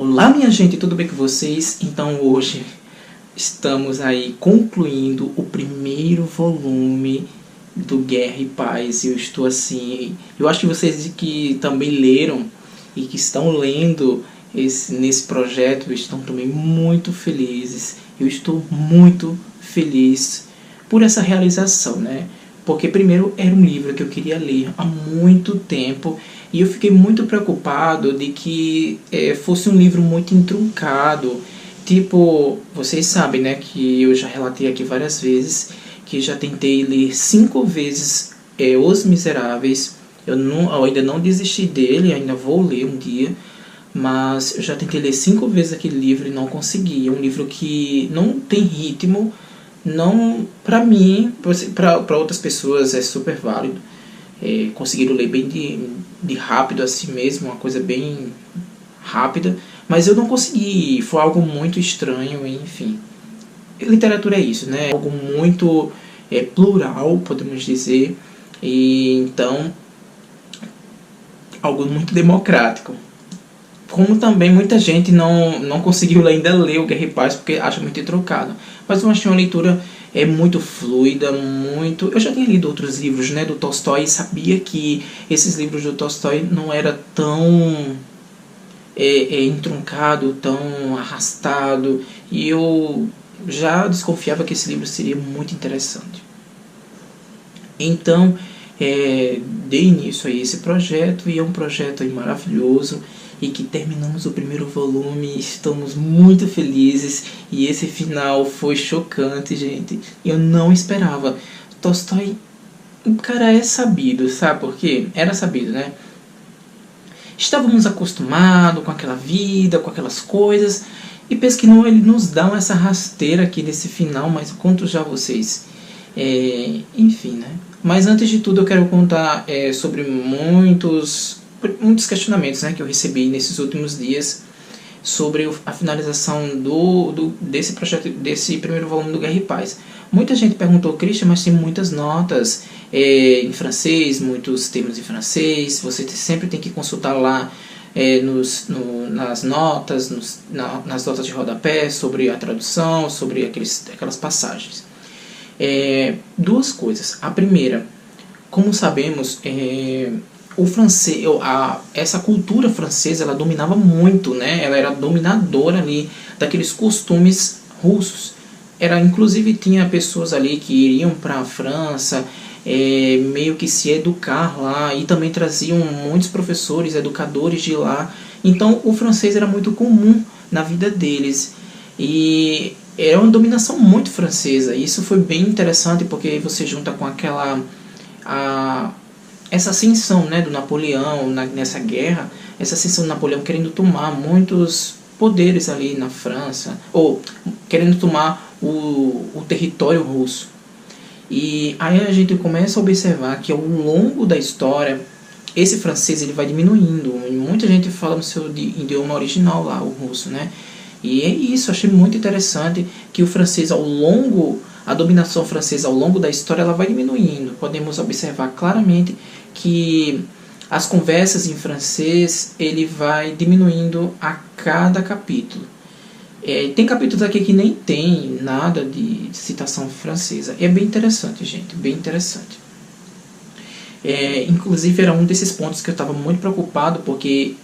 Olá minha gente, tudo bem com vocês? Então hoje estamos aí concluindo o primeiro volume do Guerra e Paz. Eu estou assim, eu acho que vocês que também leram e que estão lendo nesse projeto estão também muito felizes. Eu estou muito feliz por essa realização, né? Porque primeiro era um livro que eu queria ler há muito tempo e eu fiquei muito preocupado de que fosse um livro muito entroncado. Tipo, vocês sabem, né, que eu já relatei aqui várias vezes que já tentei ler 5 vezes Os Miseráveis. Eu ainda não desisti dele, ainda vou ler um dia. Mas eu já tentei ler 5 vezes aquele livro e não consegui. É um livro que não tem ritmo. Não, para mim, para outras pessoas é super válido. Conseguiram ler bem de rápido assim mesmo, uma coisa bem rápida. Mas eu não consegui, foi algo muito estranho, enfim. Literatura é isso, né? Algo muito plural, podemos dizer. E então, algo muito democrático. Como também muita gente não conseguiu ainda ler o Guerra e Paz porque acha muito trocado. Mas eu achei uma leitura muito fluida, muito... Eu já tinha lido outros livros, né, do Tolstói e sabia que esses livros do Tolstói não era tão entroncado, tão arrastado. E eu já desconfiava que esse livro seria muito interessante. Então, dei início a esse projeto e é um projeto aí maravilhoso. E que terminamos o primeiro volume, estamos muito felizes. E esse final foi chocante, gente. Eu não esperava. Tolstói, o cara é sabido, sabe por quê? Era sabido, né? Estávamos acostumados com aquela vida, com aquelas coisas. E penso que não, ele nos dá essa rasteira aqui nesse final, mas eu conto já a vocês. Enfim, né? Mas antes de tudo eu quero contar sobre muitos questionamentos, né, que eu recebi nesses últimos dias sobre a finalização desse projeto, desse primeiro volume do Guerra e Paz. Muita gente perguntou: Christian, mas tem muitas notas em francês, muitos termos em francês, você sempre tem que consultar lá nas notas, nas notas de rodapé sobre a tradução, sobre aquelas passagens. Duas coisas. A primeira, como sabemos, o francês, essa cultura francesa, ela dominava muito, né? Ela era dominadora ali daqueles costumes russos. Inclusive tinha pessoas ali que iriam para a França meio que se educar lá, e também traziam muitos professores, educadores de lá. Então o francês era muito comum na vida deles e era uma dominação muito francesa. E isso foi bem interessante porque você junta com essa ascensão, né, do Napoleão nessa guerra, essa ascensão do Napoleão querendo tomar muitos poderes ali na França, ou querendo tomar o território russo. E aí a gente começa a observar que ao longo da história, esse francês ele vai diminuindo. E muita gente fala no seu idioma original lá, o russo, né? E é isso, achei muito interessante que o francês a dominação francesa ao longo da história ela vai diminuindo. Podemos observar claramente que as conversas em francês ele vai diminuindo a cada capítulo. Tem capítulos aqui que nem tem nada de citação francesa. É bem interessante, gente, bem interessante. Inclusive era um desses pontos que eu estava muito preocupado, porque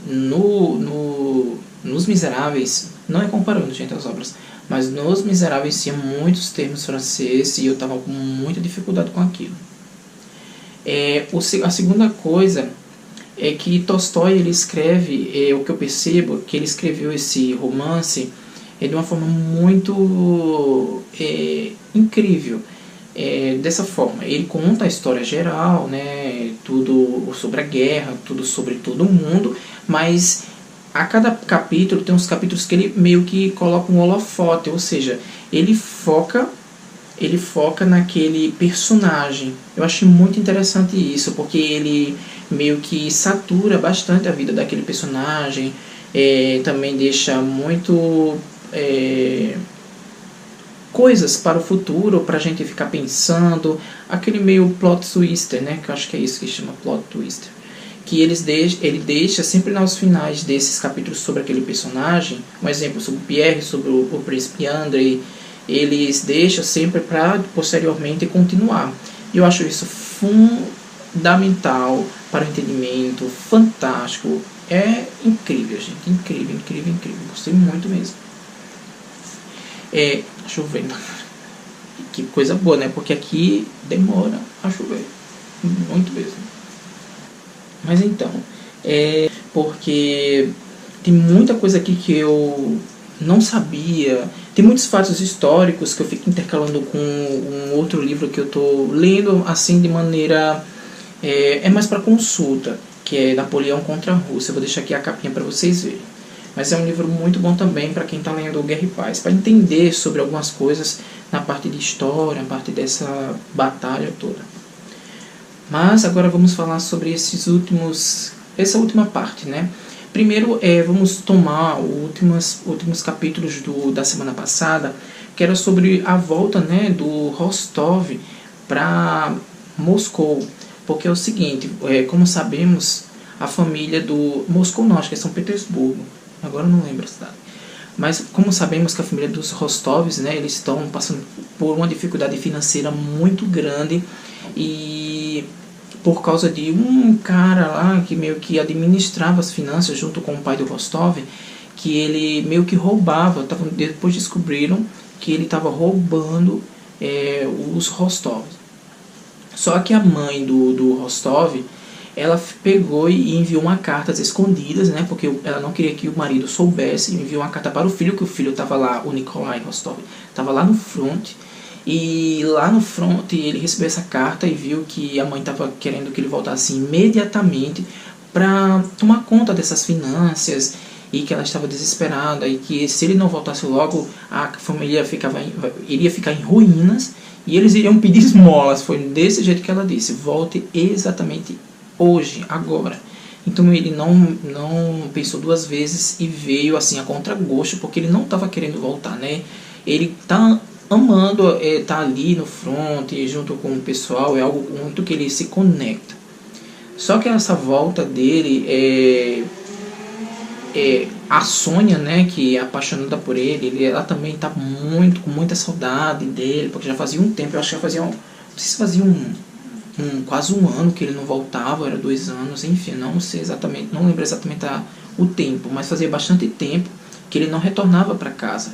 nos Miseráveis, não é comparando, gente, as obras, mas nos Miseráveis tinha muitos termos franceses e eu estava com muita dificuldade com aquilo. A segunda coisa é que Tolstói ele escreve, o que eu percebo, que ele escreveu esse romance de uma forma muito incrível. Dessa forma, ele conta a história geral, né, tudo sobre a guerra, tudo sobre todo mundo, mas a cada capítulo tem uns capítulos que ele meio que coloca um holofote, ou seja, ele foca naquele personagem. Eu achei muito interessante isso, porque ele meio que satura bastante a vida daquele personagem, também deixa muito coisas para o futuro, para a gente ficar pensando, aquele meio plot twister, né, que eu acho que é isso que chama plot twister. que ele deixa sempre nos finais desses capítulos sobre aquele personagem, um exemplo sobre o Pierre, sobre o príncipe Andrei, eles deixam sempre para posteriormente continuar. E eu acho isso fundamental para o entendimento, fantástico, é incrível, gente, incrível, incrível, incrível, gostei muito mesmo. Chovendo, que coisa boa, né? Porque aqui demora a chover, muito mesmo. Mas então, porque tem muita coisa aqui que eu não sabia, tem muitos fatos históricos que eu fico intercalando com um outro livro que eu estou lendo, assim, de maneira... é mais para consulta, que é Napoleão contra a Rússia. Eu vou deixar aqui a capinha para vocês verem. Mas é um livro muito bom também para quem está lendo Guerra e Paz, para entender sobre algumas coisas na parte de história, na parte dessa batalha toda. Mas agora vamos falar sobre essa última parte, né? Primeiro, vamos tomar os últimos capítulos da semana passada, que era sobre a volta, né, do Rostov para Moscou. Porque é o seguinte, como sabemos, a família do... Moscou não, acho que é São Petersburgo. Agora eu não lembro a cidade. Mas como sabemos que a família dos Rostovs, né, eles estão passando por uma dificuldade financeira muito grande, e por causa de um cara lá que meio que administrava as finanças junto com o pai do Rostov, que ele meio que roubava, depois descobriram que ele estava roubando os Rostovs. Só que a mãe do Rostov, ela pegou e enviou uma carta às escondidas, né, porque ela não queria que o marido soubesse, enviou uma carta para o filho, que o filho estava lá, o Nikolai Rostov, estava lá no front, e lá no front ele recebeu essa carta e viu que a mãe estava querendo que ele voltasse imediatamente para tomar conta dessas finanças, e que ela estava desesperada, e que se ele não voltasse logo, a família iria ficar em ruínas, e eles iriam pedir esmolas. Foi desse jeito que ela disse: volte exatamente hoje, agora. Então ele não pensou duas vezes e veio assim a contragosto, porque ele não estava querendo voltar, né? Ele está amando, tá ali no front, junto com o pessoal, é algo muito que ele se conecta. Só que essa volta dele a Sônia, né, que é apaixonada por ele, ela também está com muita saudade dele, porque já fazia um tempo, eu acho que já fazia, não sei se fazia quase um ano que ele não voltava, era 2 anos, enfim, não sei exatamente, não lembro exatamente o tempo, mas fazia bastante tempo que ele não retornava para casa.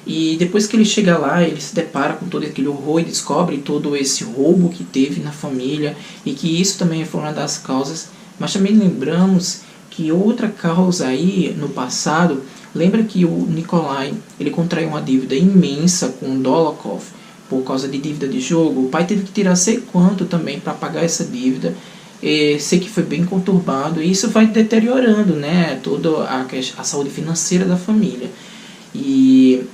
E depois que ele chega lá, ele se depara com todo aquele horror e descobre todo esse roubo que teve na família, e que isso também foi uma das causas. Mas também lembramos que outra causa aí no passado, lembra que o Nikolai, ele contraiu uma dívida imensa com o Dolokhov por causa de dívida de jogo. O pai teve que tirar sei quanto também para pagar essa dívida. Sei que foi bem conturbado, e isso vai deteriorando, né, toda a saúde financeira da família. E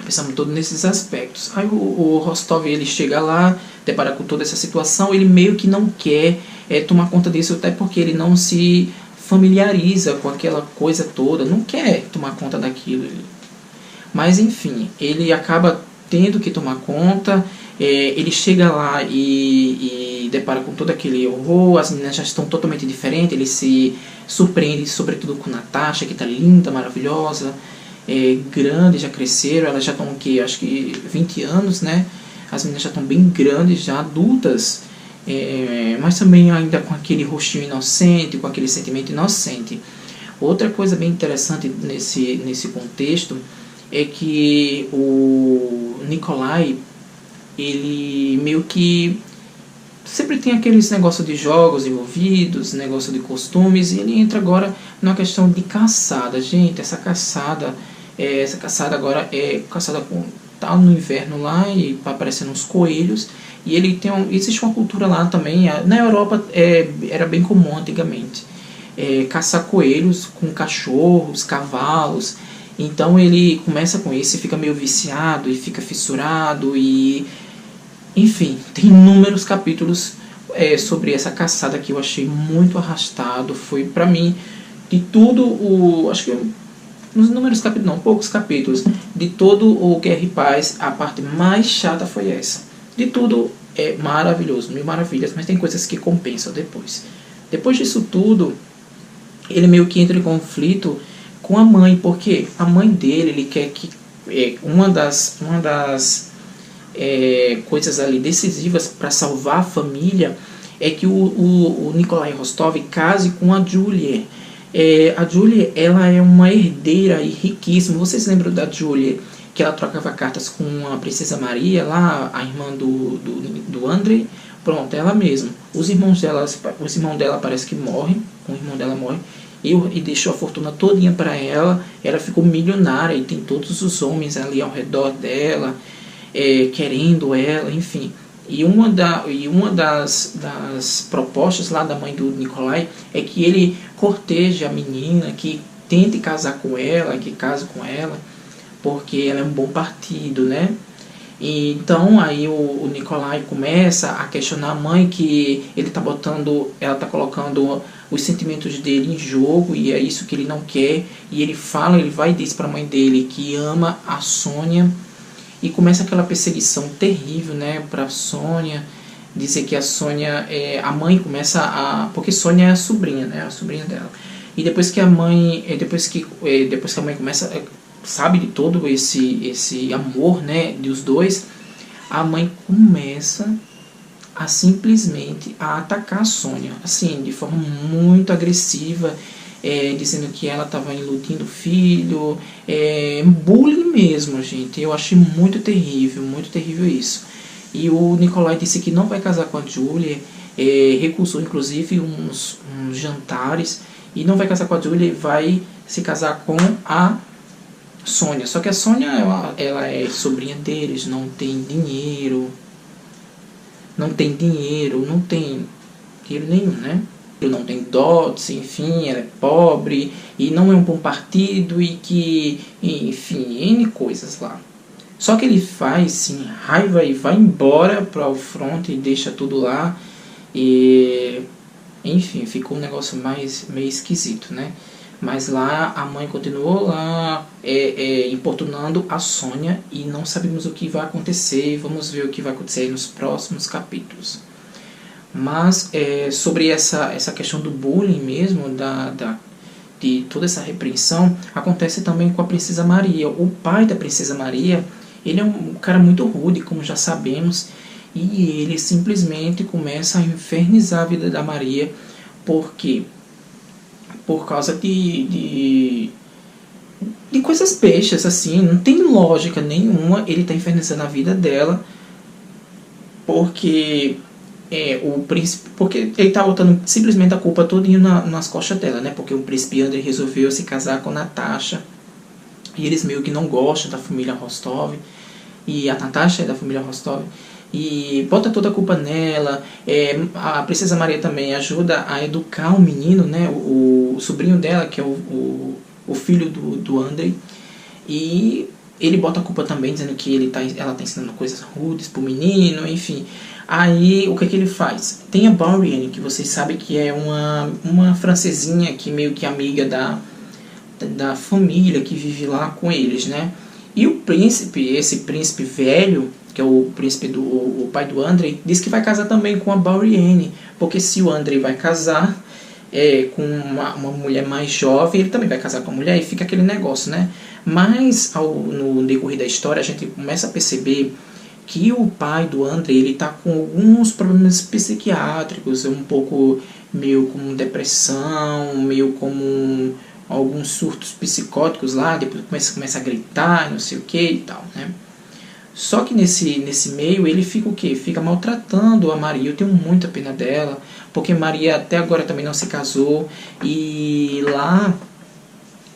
pensamos todos nesses aspectos. Aí o Rostov, ele chega lá, depara com toda essa situação, ele meio que não quer tomar conta disso, até porque ele não se familiariza com aquela coisa toda, não quer tomar conta daquilo. Mas enfim, ele acaba tendo que tomar conta. Ele chega lá e depara com todo aquele horror, as meninas já estão totalmente diferentes, ele se surpreende sobretudo com Natasha, que está linda, maravilhosa, grande, já cresceram, elas já estão acho que 20 anos, né? As meninas já estão bem grandes, já adultas, mas também ainda com aquele rostinho inocente, com aquele sentimento inocente. Outra coisa bem interessante nesse contexto é que o Nikolai, ele meio que sempre tem aqueles negócios de jogos envolvidos, negócio de costumes, e ele entra agora numa questão de caçada. Gente, essa caçada agora é caçada tá no inverno lá, e aparecendo uns coelhos, e ele existe uma cultura lá também, na Europa era bem comum antigamente, caçar coelhos com cachorros, cavalos. Então ele começa com isso e fica meio viciado, e fica fissurado, e enfim, tem inúmeros capítulos sobre essa caçada que eu achei muito arrastado. Foi pra mim, de tudo acho que nos inúmeros capítulos, não, poucos capítulos de todo o Guerra e Paz, a parte mais chata foi essa. De tudo é maravilhoso, mil maravilhas, mas tem coisas que compensam depois. Depois disso tudo, ele meio que entra em conflito com a mãe, porque a mãe dele, ele quer que uma das coisas ali decisivas para salvar a família é que o Nikolai Rostov case com a Julia. A Julia, ela é uma herdeira e riquíssima. Vocês lembram da Julia, que ela trocava cartas com a Princesa Maria, lá, a irmã do Andrei? Pronto, ela mesma. Os irmãos dela parece que morrem, um irmão dela morre, e deixou a fortuna todinha para ela. Ela ficou milionária e tem todos os homens ali ao redor dela, querendo ela, enfim. E uma das propostas lá da mãe do Nikolai é que ele corteje a menina, que tente casar com ela, que case com ela, porque ela é um bom partido, né? E então aí o Nikolai começa a questionar a mãe, que ela tá colocando os sentimentos dele em jogo, e é isso que ele não quer. E ele vai e diz para a mãe dele que ama a Sônia, e começa aquela perseguição terrível, né, para Sônia, dizer que a Sônia, a mãe começa porque Sônia é a sobrinha, né, a sobrinha dela. E depois que a mãe começa, sabe de todo esse amor, né, dos dois, a mãe começa a simplesmente atacar a Sônia, assim, de forma muito agressiva, dizendo que ela estava iludindo o filho, bullying mesmo, gente. Eu achei muito terrível isso. E o Nikolai disse que não vai casar com a Julia, recusou inclusive uns jantares, e não vai casar com a Julia, e vai se casar com a Sônia. Só que a Sônia, ela é sobrinha deles, não tem dinheiro nenhum, né? Não tem dotes, enfim, ela é pobre e não é um bom partido, e que, enfim, N coisas lá. Só que ele faz, sim, raiva e vai embora para o front e deixa tudo lá. E, enfim, ficou um negócio meio esquisito, né? Mas lá a mãe continuou lá importunando a Sônia, e não sabemos o que vai acontecer. Vamos ver o que vai acontecer nos próximos capítulos. Mas sobre essa questão do bullying mesmo, de toda essa repreensão, acontece também com a Princesa Maria. O pai da Princesa Maria, ele é um cara muito rude, como já sabemos, e ele simplesmente começa a infernizar a vida da Maria, porque por causa de coisas bestas, assim, não tem lógica nenhuma. Ele está infernizando a vida dela, porque o príncipe, porque ele tá botando simplesmente a culpa todinha nas costas dela, né? Porque o príncipe Andrei resolveu se casar com Natasha, e eles meio que não gostam da família Rostov, e a Natasha é da família Rostov, e bota toda a culpa nela. A Princesa Maria também ajuda a educar o menino, né? O sobrinho dela, que é o filho do Andrei, e ele bota a culpa também, dizendo que ela tá ensinando coisas rudes pro menino, enfim. Aí, o que ele faz? Tem a Bourienne, que vocês sabem que é uma francesinha que meio que amiga da família que vive lá com eles, né? E o príncipe, esse príncipe velho, que é o príncipe o pai do Andrei, diz que vai casar também com a Bourienne, porque se o Andrei vai casar com uma mulher mais jovem, ele também vai casar com a mulher, e fica aquele negócio, né? Mas no decorrer da história a gente começa a perceber que o pai do Andrei, ele tá com alguns problemas psiquiátricos, um pouco meio com depressão, meio como alguns surtos psicóticos lá, depois começa a gritar, não sei o que e tal, né? Só que nesse meio ele fica o quê? Fica maltratando a Maria. Eu tenho muita pena dela, porque Maria até agora também não se casou, e lá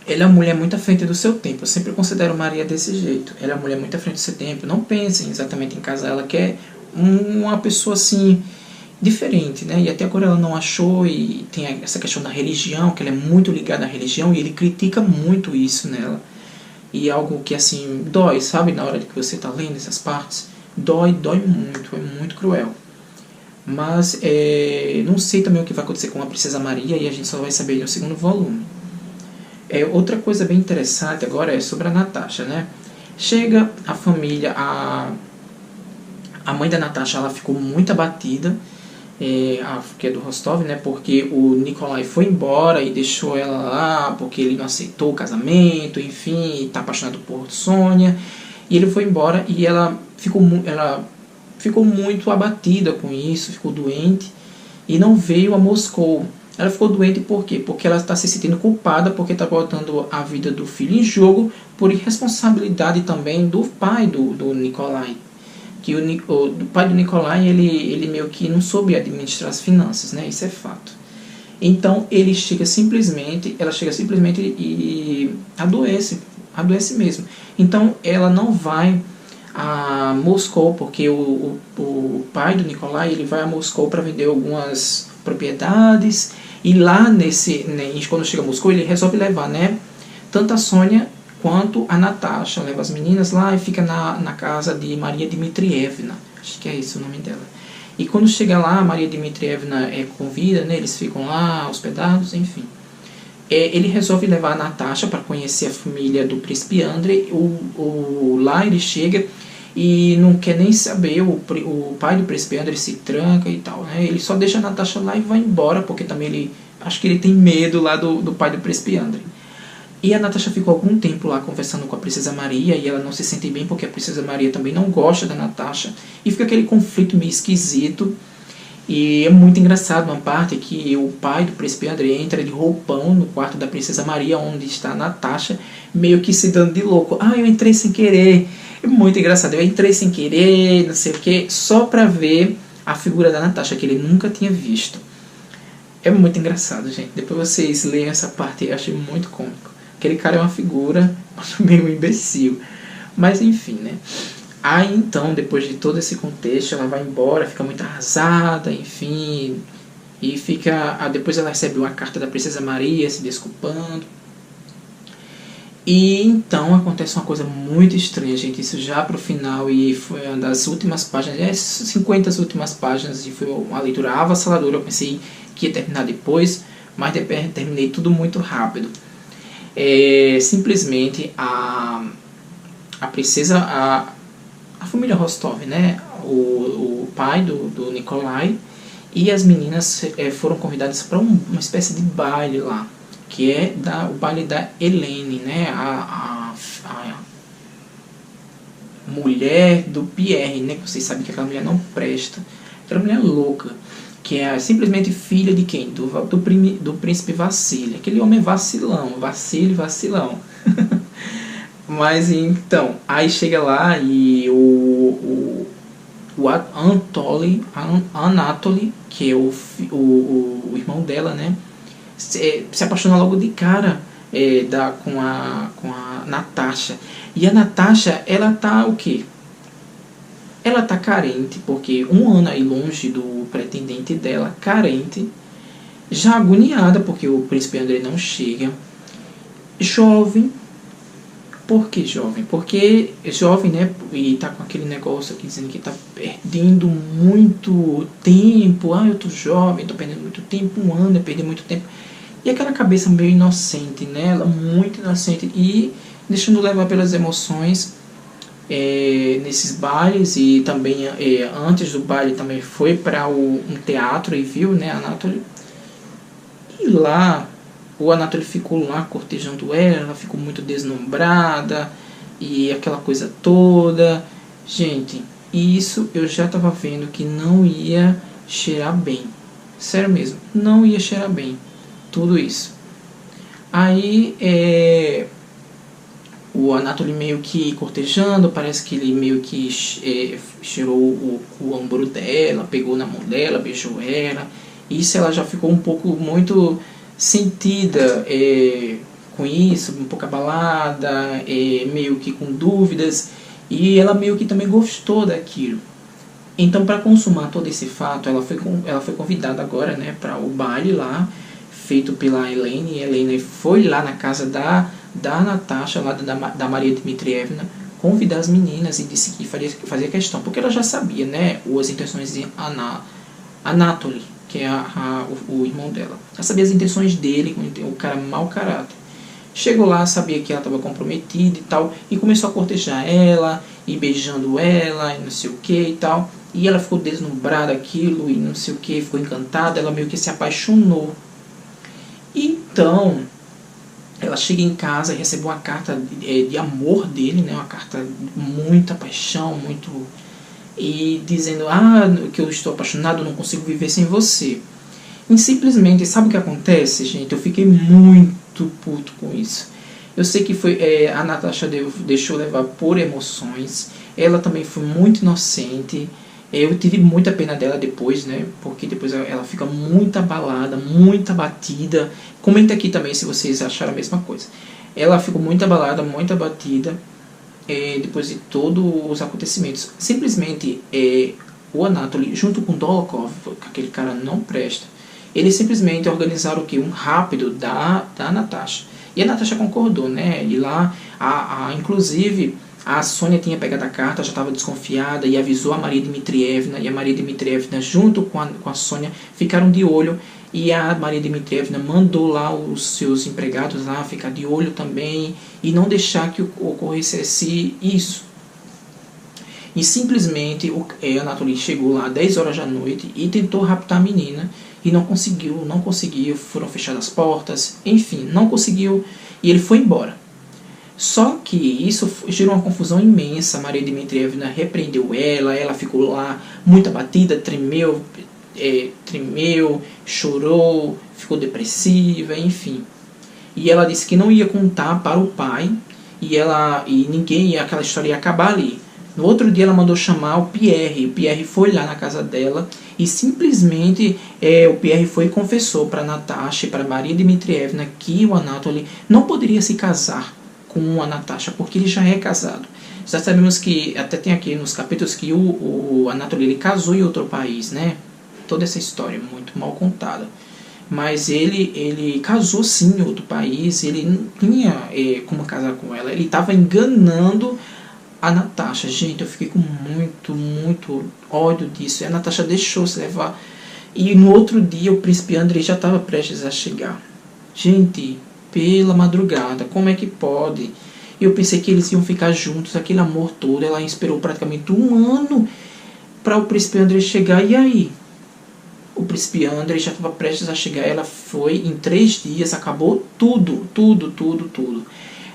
ela é uma mulher muito à frente do seu tempo. Eu sempre considero Maria desse jeito. Ela é uma mulher muito à frente do seu tempo. Não pensem exatamente em casar. Ela quer uma pessoa assim, diferente, né? E até agora ela não achou. E tem essa questão da religião, que ela é muito ligada à religião, e ele critica muito isso nela. E é algo que, assim, dói, sabe? Na hora que você está lendo essas partes, dói muito. É muito cruel. Mas não sei também o que vai acontecer com a Princesa Maria, e a gente só vai saber no segundo volume. Outra coisa bem interessante agora é sobre a Natasha, né? Chega a família, a mãe da Natasha, ela ficou muito abatida, que é do Rostov, né? Porque o Nikolai foi embora e deixou ela lá, porque ele não aceitou o casamento, enfim, está apaixonado por Sônia. E ele foi embora e ela ficou muito abatida com isso, ficou doente e não veio a Moscou. Ela ficou doente por quê? Porque ela está se sentindo culpada, porque está botando a vida do filho em jogo, por irresponsabilidade também do pai do Nikolai. Que o pai do Nikolai, ele meio que não soube administrar as finanças, né? Isso é fato. Então ela chega simplesmente e adoece mesmo. Então ela não vai a Moscou, porque o pai do Nikolai, ele vai a Moscou para vender algumas propriedades, e lá quando chega a Moscou, ele resolve levar, né, tanto a Sônia quanto a Natasha, leva as meninas lá e fica na casa de Maria Dmitrievna, acho que é esse o nome dela. E quando chega lá, a Maria Dmitrievna convida, né, eles ficam lá hospedados, enfim. Ele resolve levar a Natasha para conhecer a família do príncipe Andrei. Lá ele chega e não quer nem saber, o pai do príncipe Andrei se tranca e tal, né? Ele só deixa a Natasha lá e vai embora, porque também acho que ele tem medo lá do pai do príncipe Andrei. E a Natasha ficou algum tempo lá conversando com a princesa Maria, e ela não se sente bem porque a princesa Maria também não gosta da Natasha, e fica aquele conflito meio esquisito. E é muito engraçado uma parte que o pai do príncipe Andrei entra de roupão no quarto da princesa Maria, onde está a Natasha, meio que se dando de louco. Eu entrei sem querer. É muito engraçado. Eu entrei sem querer, não sei o que, só pra ver a figura da Natasha, que ele nunca tinha visto. É muito engraçado, gente. Depois vocês leiam essa parte, eu achei muito cômico. Aquele cara é uma figura, meio imbecil. Mas enfim, né? Aí então, depois de todo esse contexto, ela vai embora, fica muito arrasada, enfim, e depois ela recebe uma carta da princesa Maria se desculpando. E então acontece uma coisa muito estranha, gente, isso já pro final, e foi uma das últimas páginas, 50 últimas páginas, e foi uma leitura avassaladora. Eu pensei que ia terminar depois, mas terminei tudo muito rápido. Simplesmente a princesa, a família Rostov, né, o pai do Nikolai e as meninas foram convidadas para uma espécie de baile lá, que é o baile da Helene, né, a mulher do Pierre, né, que vocês sabem que aquela mulher não presta, aquela mulher louca, que é simplesmente filha de quem? Do príncipe Vassili, aquele homem vacilão. Mas então, aí chega lá e o Anatoly, que é o irmão dela, né, se apaixona logo de cara com a Natasha. E a Natasha, ela tá o quê? Ela tá carente, porque um ano aí longe do pretendente dela, carente, já agoniada, porque o príncipe Andrei não chega, jovem. Por que jovem? Porque é jovem, né, e tá com aquele negócio aqui dizendo que tá perdendo muito tempo. Eu tô jovem, tô perdendo muito tempo, um ano é perder muito tempo. E aquela cabeça meio inocente, né, ela muito inocente, e deixando levar pelas emoções nesses bailes. E também antes do baile também foi para um teatro e viu, né, a Anatoly. E lá o Anatoly ficou lá cortejando ela ficou muito deslumbrada e aquela coisa toda. Gente, isso eu já estava vendo que não ia cheirar bem. Sério mesmo, não ia cheirar bem tudo isso. Aí o Anatoly meio que cortejando, parece que ele meio que cheirou o ombro dela, pegou na mão dela, beijou ela. Isso ela já ficou um pouco muito sentida com isso, um pouco abalada, meio que com dúvidas, e ela meio que também gostou daquilo. Então, para consumar todo esse fato, ela foi convidada agora, né, para o baile lá, feito pela Helene. E a Helene foi lá na casa da Natasha, lá da Maria Dmitrievna, convidar as meninas, e disse que fazia questão, porque ela já sabia, né, as intenções de Anatoly, que é o irmão dela. Ela sabia as intenções dele, o cara mau caráter. Chegou lá, sabia que ela estava comprometida e tal, e começou a cortejar ela, e beijando ela, e não sei o que e tal. E ela ficou deslumbrada aquilo e não sei o que, ficou encantada, ela meio que se apaixonou. Então, ela chega em casa e recebe uma carta de amor dele, né? Uma carta de muita paixão, muito... E dizendo, que eu estou apaixonado, não consigo viver sem você. E simplesmente, sabe o que acontece, gente? Eu fiquei muito puto com isso. Eu sei que foi a Natasha deixou levar por emoções. Ela também foi muito inocente. Eu tive muita pena dela depois, né? Porque depois ela fica muito abalada, muito abatida. Comenta aqui também se vocês acharam a mesma coisa. Ela ficou muito abalada, muito abatida depois de todos os acontecimentos. Simplesmente o Anatoly, junto com Dolokhov, que aquele cara não presta, eles simplesmente organizaram o quê? Um rápido da Natasha. E a Natasha concordou, né? E lá, inclusive, a Sônia tinha pegado a carta, já estava desconfiada e avisou a Maria Dmitrievna. E a Maria Dmitrievna, junto com a Sônia, ficaram de olho. E a Maria Dmitrievna mandou lá os seus empregados lá ficar de olho também e não deixar que ocorresse isso. E simplesmente o Anatoly chegou lá às 10 horas da noite e tentou raptar a menina. E não conseguiu, foram fechadas as portas, enfim, não conseguiu e ele foi embora. Só que isso gerou uma confusão imensa. A Maria Dmitrievna repreendeu ela ficou lá muito abatida, tremeu, chorou, ficou depressiva, enfim. E ela disse que não ia contar para o pai e aquela história ia acabar ali. No outro dia ela mandou chamar o Pierre foi lá na casa dela e simplesmente o Pierre foi e confessou para Natasha e para Maria Dmitrievna que o Anatoly não poderia se casar com a Natasha porque ele já é casado. Já sabemos que, até tem aqui nos capítulos, que o Anatoly ele casou em outro país, né? Toda essa história muito mal contada. Mas ele casou sim em outro país, ele não tinha como casar com ela, ele estava enganando a Natasha. Gente, eu fiquei com muito ódio disso. E a Natasha deixou se levar. E no outro dia o príncipe Andrei já estava prestes a chegar. Gente, pela madrugada, como é que pode? Eu pensei que eles iam ficar juntos, aquele amor todo. Ela esperou praticamente 1 ano para o príncipe Andrei chegar. E aí? O príncipe Andrei já estava prestes a chegar. Ela foi em 3 dias, acabou tudo.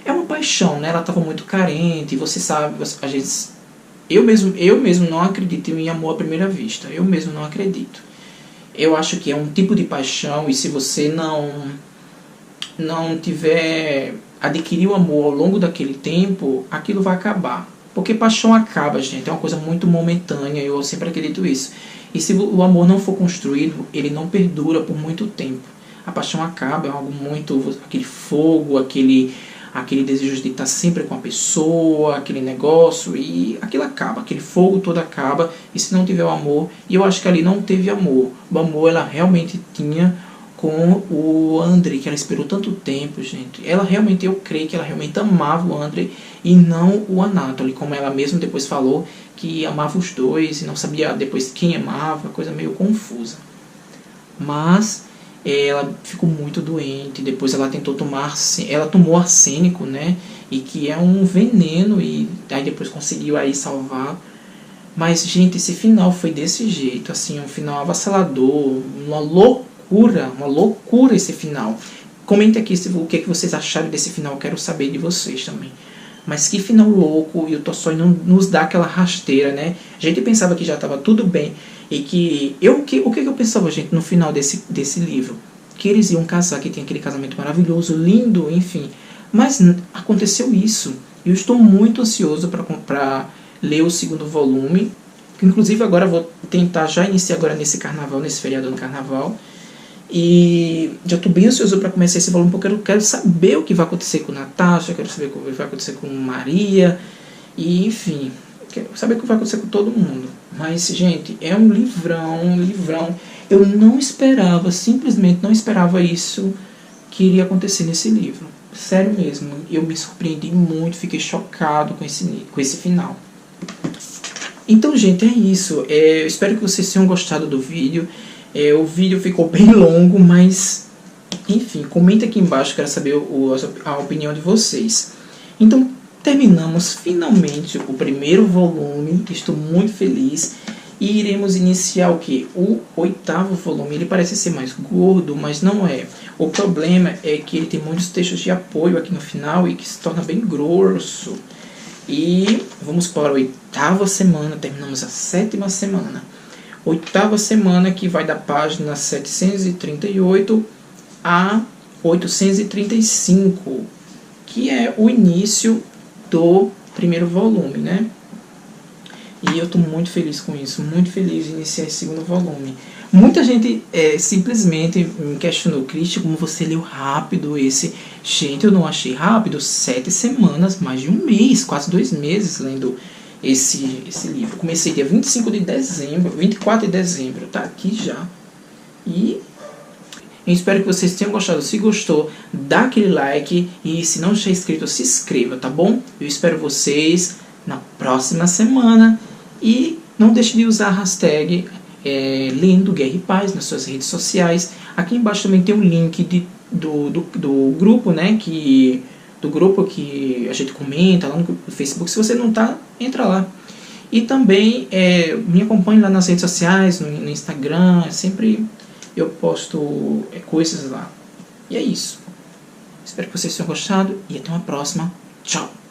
É uma paixão, né? Ela estava muito carente, você sabe, eu mesmo não acredito em amor à primeira vista. Eu mesmo não acredito. Eu acho que é um tipo de paixão e se você não tiver adquirir o amor ao longo daquele tempo, aquilo vai acabar. Porque paixão acaba, gente. É uma coisa muito momentânea, eu sempre acredito isso. E se o amor não for construído, ele não perdura por muito tempo. A paixão acaba, é algo muito... aquele fogo, aquele desejo de estar sempre com a pessoa, aquele negócio, e aquilo acaba, aquele fogo todo acaba, e se não tiver o amor, e eu acho que ali não teve amor. O amor ela realmente tinha com o Andrei, que ela esperou tanto tempo, gente. Eu creio que ela realmente amava o Andrei e não o Anatoly, como ela mesma depois falou, que amava os dois e não sabia depois quem amava, coisa meio confusa. Mas ela ficou muito doente, depois ela tomou arsênico, né, e que é um veneno, e aí depois conseguiu aí salvar. Mas, gente, esse final foi desse jeito, assim, um final avassalador, uma loucura esse final. Comenta aqui o que vocês acharam desse final, eu quero saber de vocês também. Mas que final louco, e o Tolstói não nos dá aquela rasteira, né? A gente pensava que já estava tudo bem, e que... o que eu pensava, gente, no final desse livro? Que eles iam casar, que tinha aquele casamento maravilhoso, lindo, enfim. Mas aconteceu isso. E eu estou muito ansioso para ler o 2º volume. Que, inclusive agora vou tentar já iniciar agora nesse carnaval, nesse feriado do carnaval. E já estou bem ansioso para começar esse volume, porque eu quero saber o que vai acontecer com Natasha, quero saber o que vai acontecer com Maria, e enfim, quero saber o que vai acontecer com todo mundo. Mas, gente, é um livrão. Eu não esperava, simplesmente não esperava isso que iria acontecer nesse livro. Sério mesmo, eu me surpreendi muito, fiquei chocado com esse final. Então, gente, é isso. Eu espero que vocês tenham gostado do vídeo. O vídeo ficou bem longo, mas enfim, comenta aqui embaixo, quero saber a opinião de vocês. Então, terminamos finalmente o 1º volume, estou muito feliz. E iremos iniciar o que? O 8º volume. Ele parece ser mais gordo, mas não é. O problema é que ele tem muitos textos de apoio aqui no final e que se torna bem grosso. E vamos para a 8ª semana, terminamos a 7ª semana. 8ª semana, que vai da página 738 a 835, que é o início do primeiro volume, né? E eu estou muito feliz com isso, muito feliz de iniciar esse segundo volume. Muita gente simplesmente me questionou: Cristian, como você leu rápido esse? Gente, eu não achei rápido. 7 semanas, mais de um mês, quase 2 meses lendo esse livro. Comecei dia 25 de dezembro, 24 de dezembro, tá aqui já. E eu espero que vocês tenham gostado. Se gostou, dá aquele like. E se não já é inscrito, se inscreva, tá bom? Eu espero vocês na próxima semana. E não deixe de usar a hashtag Lendo Guerra e Paz nas suas redes sociais. Aqui embaixo também tem um link do grupo, né? Do grupo que a gente comenta lá no Facebook. Se você não tá, entra lá. E também me acompanhe lá nas redes sociais, no Instagram. Sempre eu posto coisas lá. E é isso. Espero que vocês tenham gostado e até uma próxima. Tchau!